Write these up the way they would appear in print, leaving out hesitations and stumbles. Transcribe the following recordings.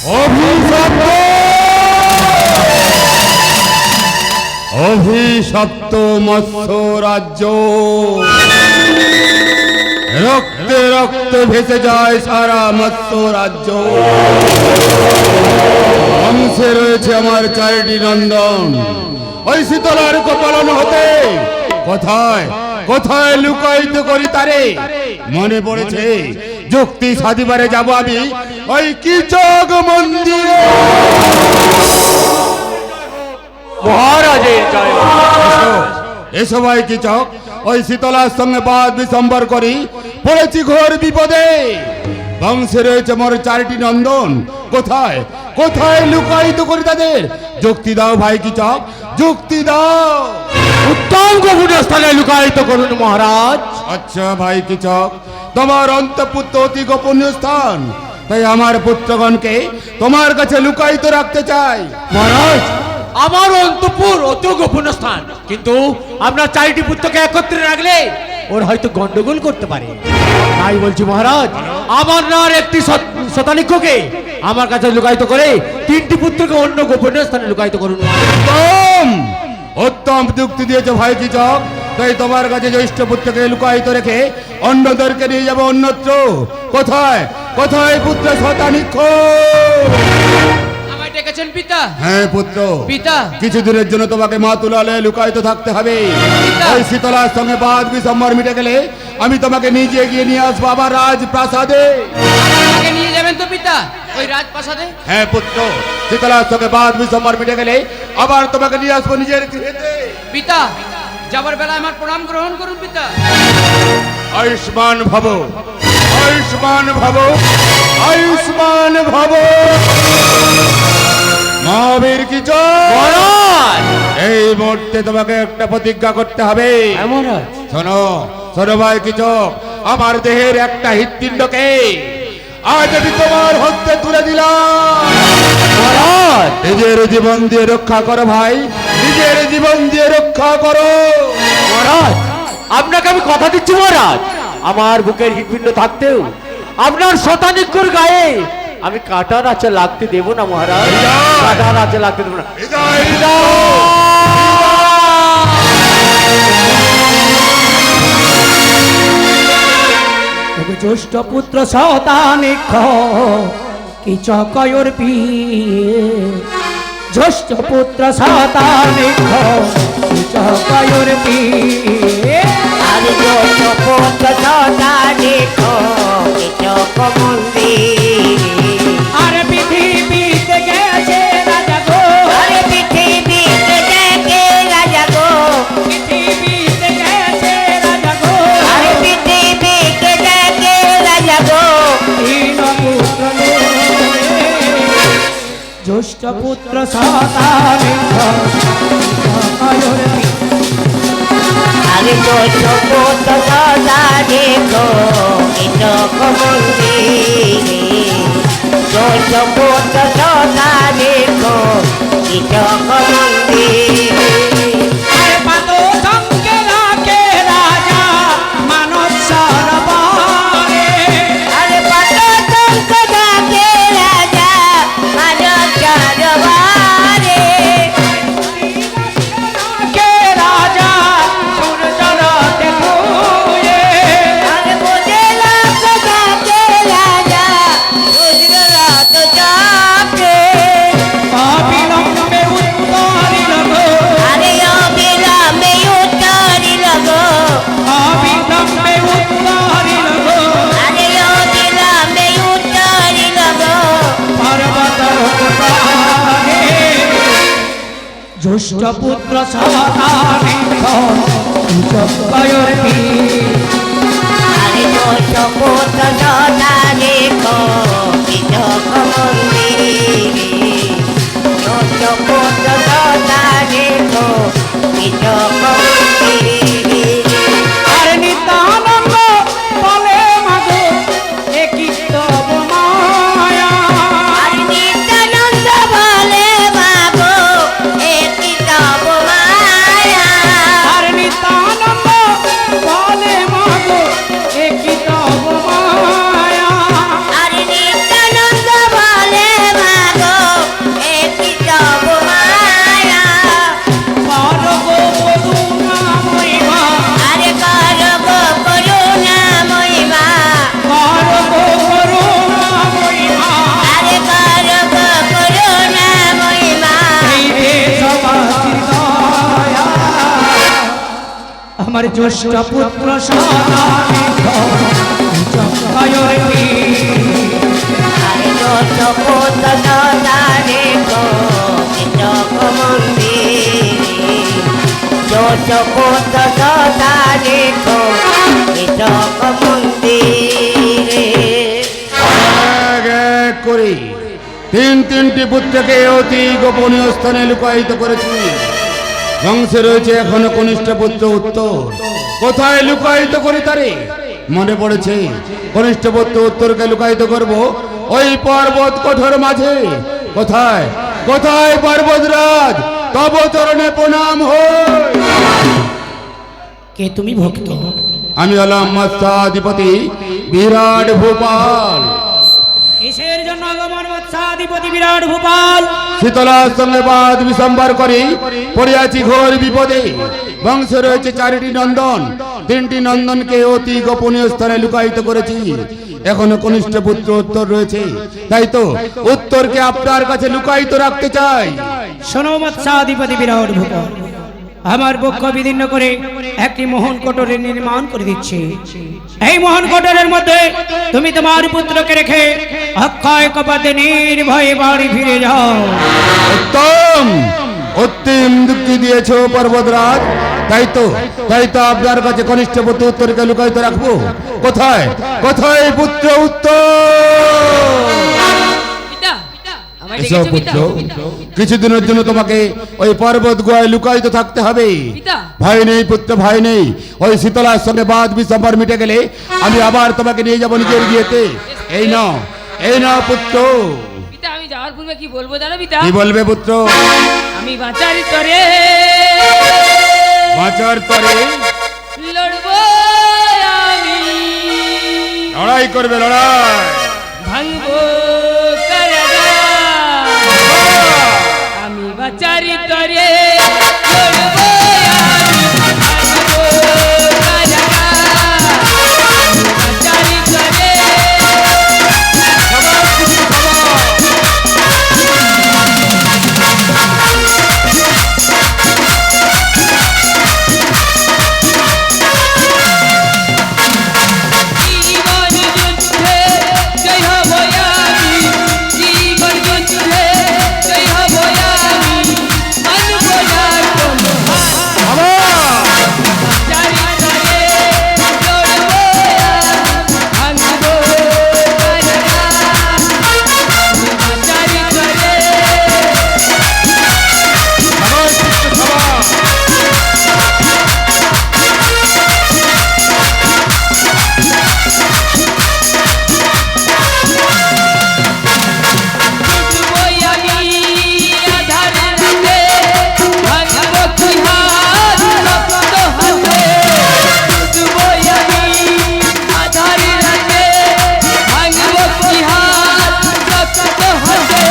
অভিশপ্ত অভিশপ্ত মৎস্য রাজ্য, রক্তে রক্তে ভেসে যায় সারা মৎস্য রাজ্য। বংশে রয়েছে আমার 4টি নন্দন, ওই শীতলার কপালন হতে কোথায় কোথায় লুকায়িত করি তারে। মনে পড়েছে যুক্তি সাধিবারে যাব আমি ওই কিচক মন্দিরে। মহারাজের জয়। এসো ভাই কিচক, ওই শীতলার সঙ্গে বাদ বিসম্বর করি, পড়েছি ঘোর বিপদে। বংশে রয়েছে মোর 4টি নন্দন, কোথায় কোথায় লুকায়িত করি তাদের। যুক্তি দাও ভাই কিচক, যুক্তি দাও। উত্তম গোপন স্থানে লুকায়িত করুন মহারাজ। আচ্ছা ভাই কিচক, তোমার অন্তঃপুত্র অতি গোপনীয় স্থান, তাই আমার পুত্রগণকে তোমার কাছে লুকায়িত রাখতে চাই। মহারাজ, আমার অন্তঃপুর অতি গোপন স্থান, কিন্তু আপনার 4টি পুত্রকে একত্রে রাখলে ওর হয়তো গন্ডগোল করতে পারে। তাই বলছি মহারাজ, আমার নার একটি শতানিক্ষকে আমার কাছে লুকায়িত করে 3টি পুত্রকে অন্য গোপনীয় স্থানে লুকায়িত করুন। উত্তম উত্তম যুক্তি দিয়েছে ভাই কিচক, তাই তোমার কাছে জ্যেষ্ঠ পুত্রকে লুকায়িত রেখে অন্যদেরকে নিয়ে যাবো অন্যত্র। কোথায় কোথায় পুত্র শতানিক্ষ? আমায় ডেকেছেন পিতা? হ্যাঁ পুত্র। পিতা, কিছুদিনের জন্য তোমাকে মা তুলালে লুকায়িত থাকতে হবে। ওই শীতলার সঙ্গে বাদ বিসম্বর মিটে গেলে আমি তোমাকে নিজে গিয়ে নিয়ে আসবো আবার রাজপ্রাসাদে। আমাকে নিয়ে যাবেন তো পিতা ওই রাজপ্রাসাদে? হ্যাঁ পুত্র, শীতলার সঙ্গে বাদ বিসম্বর মিটে গেলে আবার তোমাকে নিয়ে আসবো নিজের গৃহেতে। পিতা, যাবার বেলা আমার প্রণাম গ্রহণ করুন পিতা। আয়ুষ্মান ভব, আয়ুষ্মান ভব, আয়ুষ্মান ভব। মহাবীর কিচক, এই মুহূর্তে তোমাকে একটা প্রতিজ্ঞা করতে হবে। মহারাজ, শোনো শোনো ভাই কিচক, আমার দেহের একটা হৃৎপিণ্ডকে আজ আমি তোমার হস্তে তুলে দিলাম। মহারাজ, নিজের জীবন দিয়ে রক্ষা করো ভাই, নিজের জীবন দিয়ে রক্ষা করো। মহারাজ, আপনাকে আমি কথা দিচ্ছি মহারাজ, আমার বুকের হৃৎপিণ্ড থাকতেও আপনার শতানিক্ষর গায়ে আমি কাটার আছে লাগতে দেব না মহারাজ, কাটার আছে লাগতে দেব না। বিদায় জ্যেষ্ঠ পুত্র শতানিক্ষ কিচকর পিয়ে, জ্যেষ্ঠ পুত্র শতানিক্ষ কিচকর পিয়ে। আমি জ্যেষ্ঠ পুত্র শতানিক্ষ কিচক মন্দির। আরে পৃথিবীতে গেছে রাজা গো, আরে পৃথিবীতে দেখে রাজা গো, পৃথিবীতে গেছে রাজা গো। আরে পৃথিবীতে দেখে রাজা গো। হীন পুত্র জ্যেষ্ঠ পুত্র শতানিক্ষ কিচকর পিয়ে। আমি জ্যেষ্ঠ পুত্র শতানিক্ষ কিচক মন্দির। জ্যেষ্ঠ পুত্র শতানিক্ষ কিচক মন্দির। আরে পাতো সঙ্গে রাখে রাজা মানব সরোবরে। আরে পাত টঙ্ক ডাকে রাজা মানব সরোবরে। রাখে রাজা সূর্যরথে ঘুরে। আরে বোঝে লাখ ডাকে রাজা রুদ্ররথ চাপে। অবিলম্বে উত্তরিল গো, আরে অবিলম্বে উত্তরিল গো, অবিলম্বে উত্তরিল গো। আরে অবিলম্বে উত্তরিল গো। পর্বতর পারে জ্যেষ্ঠ পুত্র শতানিক্ষ কিচকর পিয়ে। আরে জ্যেষ্ঠ পুত্র শতানিক্ষ কিচক মন্দির। জ্যেষ্ঠ পুত্র শতানিক্ষ কিচক মন্দির। আরে নিত্যানন্দ বলে মাগো এ কি তব মায়া। আরে নিত্যানন্দ বলে মাগো এ কি তব মায়া। আরে নিত্যানন্দ বলে মাগো এ কি তব মায়া। আরে নিত্যানন্দ আমার জ্যেষ্ঠ পুত্র সদানিত জগায়র বীর। আরে জগৎ দারে গো জগ মন্দিরে জগৎ দারে গো জগ মন্দিরে এক এক করে তিনটি পুত্রকে অতি গোপনীয় স্থানে লুকায়িত করেছি। বংশে রয়েছে এখনো কনিষ্ঠ পুত্র উত্তর। কোথায় লুকায়িত করি তারে? মনে পড়েছে, কনিষ্ঠ পুত্র উত্তরকে লুকায়িত করব ওই পর্বত কঠোর মাঝে। কোথায় কোথায় পর্বতরাজ, তব চরণে প্রণাম হয়। কে তুমি ভক্ত? আমি হলাম মৎস্যাধিপতি বিরাট ভূপাল। কিসের জন্য আগমন মৎস্যাধিপতি বিরাট ভূপাল? শীতলার সঙ্গে বাদ বিসম্বার করি পড়িয়াছি ঘোর বিপদে। বংশে রয়েছে 4টি নন্দন, 3টি নন্দনকে অতি গোপনীয় স্থানে লুকায়িত করেছি। এখনো কনিষ্ঠ পুত্র উত্তর রয়েছে, তাই তো উত্তরকে আপনার কাছে লুকায়িত রাখতে চাই। শোনো মৎস্যাধিপতি বিরাট ভূপাল, আমার বক্ষ বিদীর্ণ করে একটি মোহন কোটরের নির্মাণ করে দিচ্ছি। এই মোহন কোটরের মধ্যে তুমি তোমার পুত্রকে রেখে অক্ষয় কপাতে নির্ভয়ে বাড়ি ফিরে যাও। উত্তম অন্তিম যুক্তি দিয়েছ পর্বতরাজ, তাই তো আপনার কাছে কনিষ্ঠ পুত্র উত্তরকে লুকায়িত রাখবো। কোথায় কোথায় পুত্র উত্তর? পিতা আমায় এসো ডেকেছো পুত্র, পিতা? কিছুদিনের জন্য তোমাকে ওই পর্বত গুহায় লুকায়িত থাকতে হবে। পিতা। ভয় নেই পুত্র, ভয় নেই। ওই শীতলার সঙ্গে বাদ বিসম্বার মিটে গেলে আমি আবার তোমাকে নিয়ে যাবো নিজের বিয়েতে। এই নাও পুত্র। পিতা আমি যাওয়ার পূর্বে কি বলবো জানো পিতা? কি বলবে পুত্র? আমি বাঁচার তরে বাঁচার তরে লড়বো, আমি লড়াই করবে, লড়াই। ভাঙবো কারাগার। আমি বাঁচার তরে লড়বো, আমি ভাঙবো কারাগার। আমি বাঁচার তরে জীবন যুদ্ধে জয় হব আমি, জীবন যুদ্ধে জয় হব আমি, মানব না কোনো হার। চারি তরে লড়বো, আমি ভাঙবো কারাগার। আমি চারি তরে ডুববই আমি আধার রাতে, ভাঙবো কুহার রক্ত হাতে। ডুববই আমি আধার রাতে, ভাঙবো কুহার রক্ত হাতে।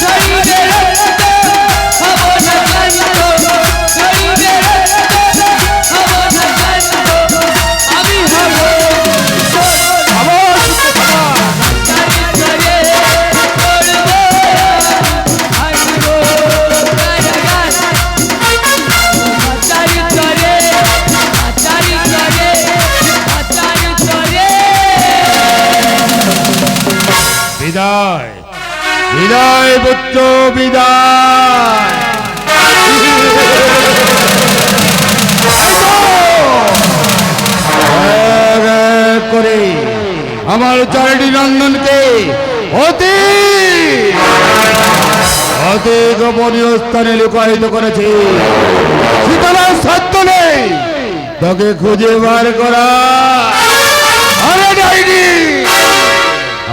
শরীরে রক্ত হব না জানিত, শরীরে রক্ত হব না জানিত, আমি হব চারি তরে লড়বো, ভাঙবো কারাগার। চারি তরে বিদায় বিদায় পুত্র, বিদায়। এক এক করে আমার 4টি নন্দনকে অতি অতি গোপনীয় স্থানে লুকায়িত করেছে। শীতলার সাধ্য নেই তোকে খুঁজে বার করা। আরে ডাইনি,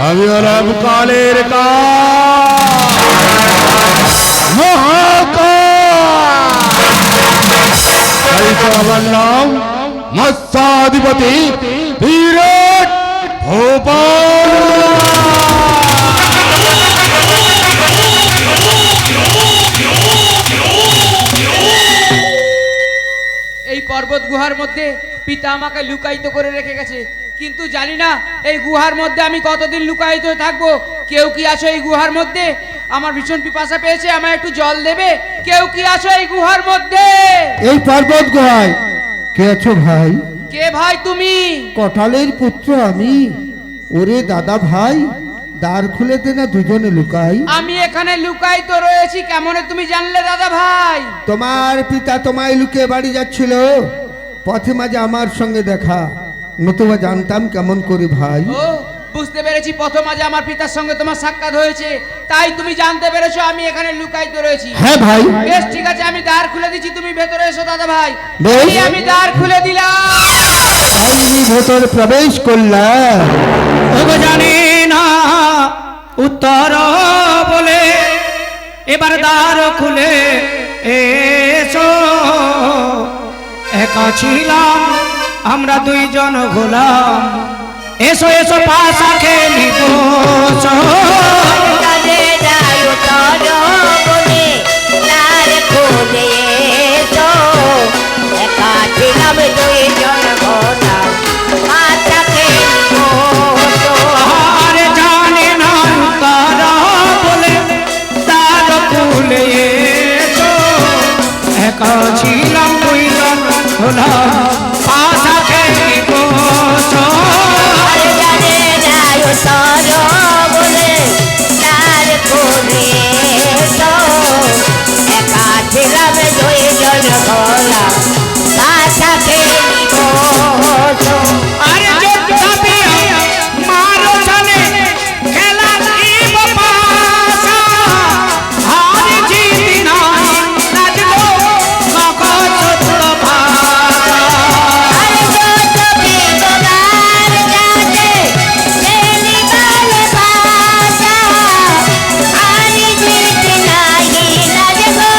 আমি হলাম কালের আমার নাম মৎস্যাধিপতি বিরাট ভূপাল। এই পর্বত গুহার মধ্যে পিতা আমাকে লুকায়িত করে রেখে গেছে, কিন্তু জানি না এই গুহার মধ্যে আমি কতদিন লুকায়িত থাকবো। কেউ কি আছো এই গুহার মধ্যে? আমার ভীষণ পিপাসা পেয়েছে, আমায় একটু জল দেবে? কেউ কি আছো এই গুহার মধ্যে? এই পর্বত গুহায় কে আছো ভাই? কে ভাই তুমি? কটালের পুত্র আমি। ওরে দাদা ভাই, দ্বার খুলে দে না, দুজনে লুকাই। আমি এখানে লুকাই তো রয়েছি, কেমনে তুমি জানলে দাদা ভাই? তোমার পিতা তোমায় লুকিয়ে বাড়ি যাচ্ছিল, পথে মাঝে আমার সঙ্গে দেখা, নতুবা জানতাম কেমন করে ভাই। ও বুঝতে পেরেছি, প্রথম আজ আমার পিতার সঙ্গে তোমার সাক্ষাৎ হয়েছে, তাই তুমি জানতে পেরেছো আমি এখানে লুকাই তো রয়েছি। হ্যাঁ ভাই। বেশ ঠিক আছে, আমি দ্বার খুলে দিচ্ছি, তুমি ভেতরে এসো দাদা ভাই। বেশ। আমি দ্বার খুলে দিলাম। আমি ভেতরে প্রবেশ করলাম। ওগো জানি না উত্তর বলে, এবার দ্বার খুলে এসো। একা ছিলাম আমরা দুইজন গোলাম, এসো এসো পাশা খেলি বসো। চলে যায় উত্তর বলে, দ্বার খুলে এসো। একা ছিলাম দুইজন গোলাম, পাশা খেলি বসো। আরে জানি না উত্তর বলে, দ্বার খুলে এসো। একা ছিলাম দুইজন গোলাম, পাশা খেলি বসো। আরে জানে যায় উত্তর বলে, দ্বার খুলে এসো। একা ছিলাম দুইজন গোলাম, পাশা খেলি বসো। আরে যোদ্ধা পিয়া মারো জানে খেলা কি বাপাসা। হার জিত নাই নাচবো কখন সত্য ভাষা। আরে যত বিগদার যাতে খেলি বালে পাশা। আরে জিত নাহি লাগবো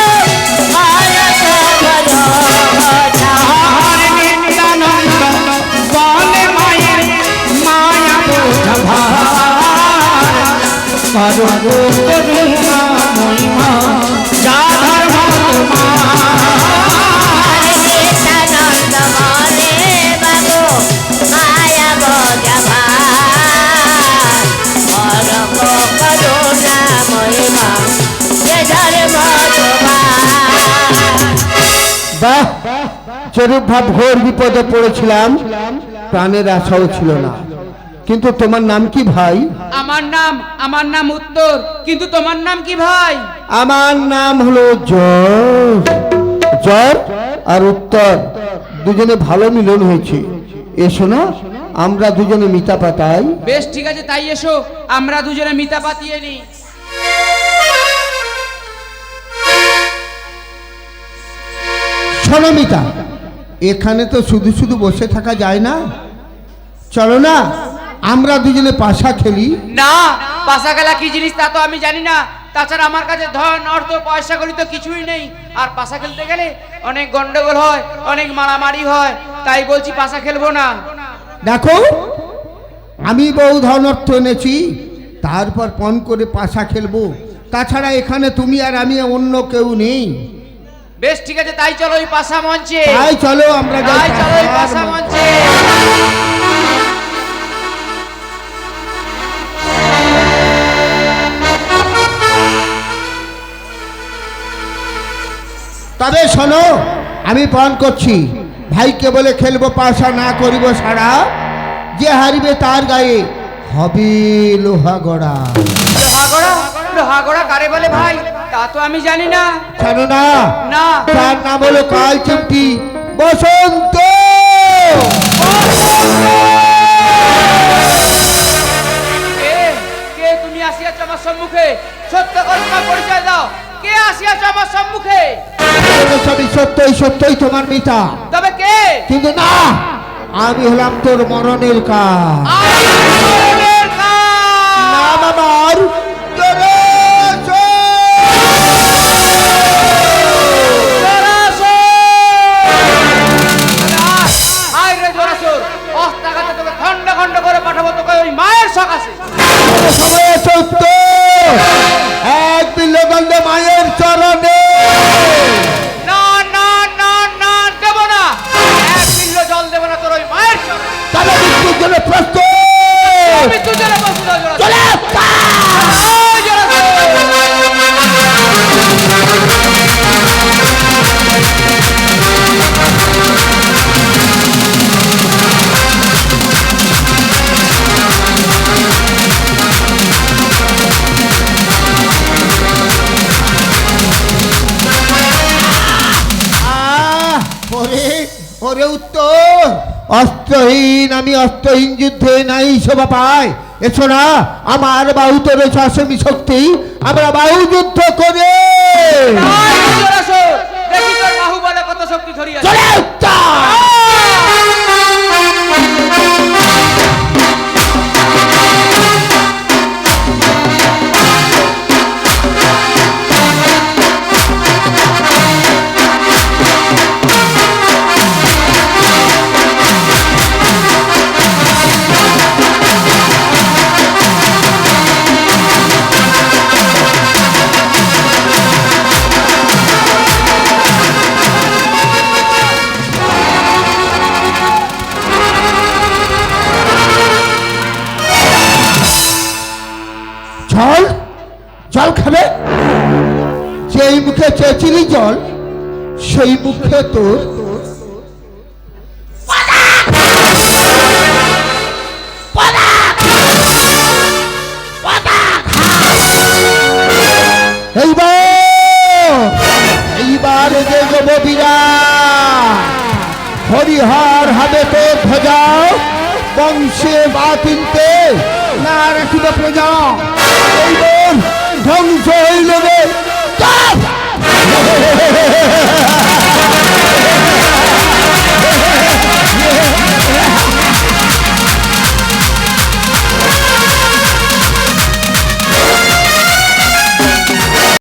ভরত ভরসা। হার নিত্যানন্দ বলে মায়ের মায়া বোঝা ভার। করো করুণা মহিমা যা ধর্ম তোমার। আরে নিত্যানন্দ বলে বাবু মায়া বোঝা ভার। পরম করুণা মহিমা যে ধর্ম তোমার। বাহ, যেরূপ ভাব ঘোর বিপদে পড়েছিলাম, প্রাণের আশাও ছিল না। কিন্তু তোমার নাম কি ভাই? আমার নাম উত্তর, কিন্তু তোমার নাম কি ভাই? আমার নাম হলো জ্বর। জ্বর আর উত্তর দুজনে ভালো মিলন হয়েছে। এসো না, আমরা দুজনে মিতা পাতাই। বেশ ঠিক আছে, তাই এসো আমরা দুজনে মিতা পাতিয়ে নিই। শোনো মিতা, এখানে তো শুধু শুধু বসে থাকা যায় না, চলো না আমরা দুজনে পাশা খেলি। না, পাশা খেলা কি জিনিস তা তো আমি জানি না। তাছাড়া আমার কাছে ধন অর্থ পয়সা করি তো কিছুই নেই। আর পাশা খেলতে গেলে অনেক গন্ডগোল হয়, অনেক মারামারি হয়, তাই বলছি পাশা খেলবো না। দেখো, আমি বহু ধন অর্থ এনেছি, তারপর পণ করে পাশা খেলবো। তাছাড়া এখানে তুমি আর আমি, অন্য কেউ নেই। বেশ ঠিক আছে, তাই চলো ওই পাশা মঞ্চে। তাই চলো আমরা যাই তাই চলো ওই পাশা পাশার মঞ্চে। তবে শোনো, আমি পণ করছি, ভাইকে বলে খেলবো পাশা, না করিব সারা। যে হারিবে তার গায়ে হবে লোহা গড়া। লোহাগড়া? লোহাগড়া কারে বলে ভাই? তা তো আমি জানি না। জানো না? না। তার নাম হলো কাল চিমটি বসন্ত। কে কে তুমি আসিয়াছ আমার সম্মুখে? সত্য করে তোমার পরিচয় দাও। কে আসিয়াছ আমার সম্মুখে? সবই সত্যই সত্যই তোমার মিতা, তবে কে? কিন্তু না, আমি হলাম তোর মরণের কাজ। আমি মরণের কাল। নাম আমার আয় রে জোরাসুর, অস্তাঘাতে তোকে খন্ড খন্ড করে পাঠাবো তোকে ওই মায়ের সকাশে। সময় সত্য এক বিল্লগন্ধ মায়ের চরণে। না না না না, দেব না, এক বিল্ল জল দেব না তোর ওই মায়ের চরণে। তবে মৃত্যুর জন্য প্রস্তুত। মৃত্যুর জন্য প্রস্তুত হও জোরাসুর। চলে ওরে উত্তর, অস্ত্রহীন আমি অস্ত্রহীন যুদ্ধে নাই শোভা পাই। এছো না, আমার বাহুতে রয়েছে অসীম শক্তি, আমরা বাহু যুদ্ধ করে দেখি তোর বাহুবলে কত শক্তি ধরিয়া চলে উত্তর। জল জল খাবে, যেই মুখে চেয়েছিলি জল সেই মুখে তোর এইবার দেখব বিরাট হরিহর হবে তোর ধ্বজা, বংশে বা তিনতে না রাখিব প্রজা। এই বোন